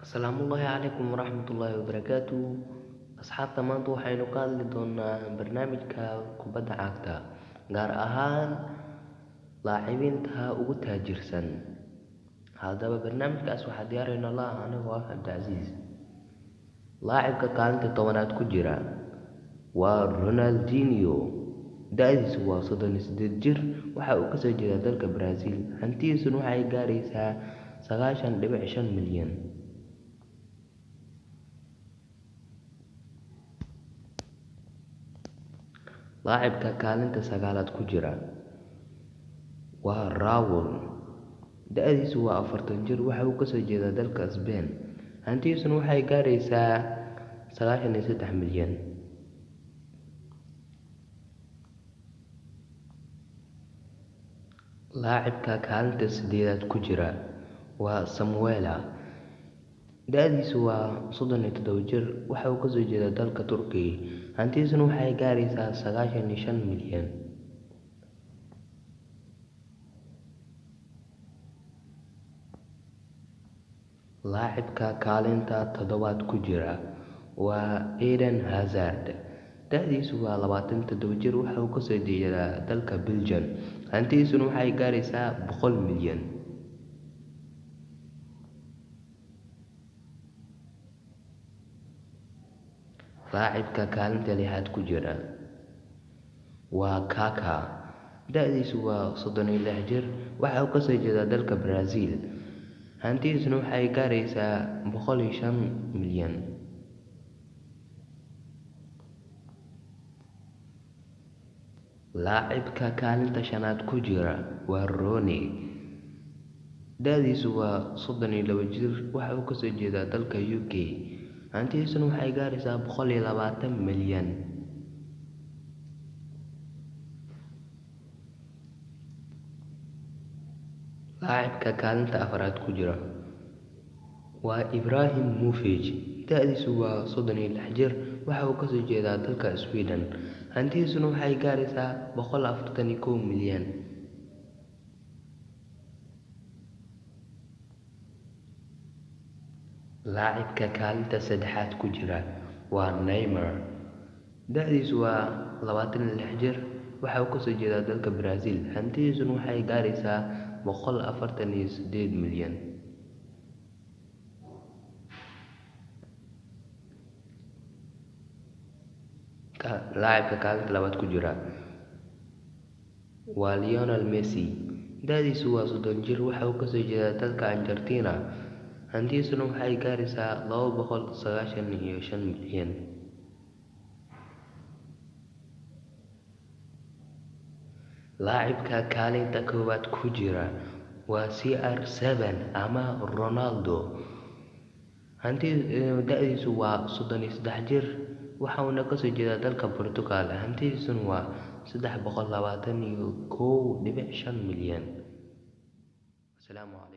Asalaamullaahi calaykum waraxmatullaahi wabarakaatuh. Asxaabta maanta waxaynu ka hadli doonaa barnaamijka kubadda cagta, gaar ahaan لاعبinta ugu taajirsan. Haddaba barnaamijkaas waxaa diyaarina anigoo ah Cabdicasiis. Laacibka kaalinta 10aad ku jira waa Ronaldinho. Da'diisu waa 38 jir, waxa uu kasoo jeedaa dalka Brazil. Hantidiisuna waxay gaaraysaa 9.5 milyan. Laacibka kaalinta 9aad ku jira waa Raul. Da'diisu waa 40 jir, waxa uu kasoo jeedaa dalka Spain. Hantidiisuna waxay gaaraysaa 93 milyan. Laacibka kaalinta 8aad ku jira waa Samuela. Da'diisu waa 37 jir, waxa uu kasoo jeedaa dalka Turkiga. Hantidiisuna waxay gaaraysaa 95 milyan. Laacibka kaalinta 7aad ku jira waa Eden Hazard. Da'diisu waa 27 jir, waxa uu kasoo jeedaa dalka Belgium. Hantidiisuna waxay gaaraysaa 100 milyan. Laacibka kaalinta 6aad ku jira waa Kaka. Da'diisu waa 36 jir, waxa uu kasoo jeedaa dalka Brazil. Hantidiisuna waxay gaaraysaa 105 milyan. Laacibka kaalinta 5aad ku jira waa Rooney. Da'diisu waa 32 jir, waxa uu kasoo jeedaa dalka UK. Hantidiisuna waxay gaaraysaa 120 milyan. Laacibka kaalinta 4aad ku jira waa Ibrahim Mufij. Da'diisu waa 36 jir, waxa uu kasoo jeedaa dalka Sweden. Hantidiisuna waxay gaaraysaa 141 milyan. Laacibka kaalinta 3aad ku jira waa Neymar. Da'diisu waa 26 jir, waxa uu kasoo jeedaa dalka Brazil. Hantidiisuna waxay gaaraysaa 148 milyan. Laacibka kaalinta 2aad ku jira waa Lionel Messi. Da'diisu waa 30 jir, waxa uu kasoo jeedaa dalka Argentina. Hantidiisuna waxay gaaraysaa 295 milyan. Laacibka kaalinta 1aad ku jira waa CR7 ama Ronaldo. Da'diisu waa 33 jir, waxa uuna kasoo jeedaa dalka Portugal. Hantidiisuna waa 321.5 milyan. Asalaamu calaykum.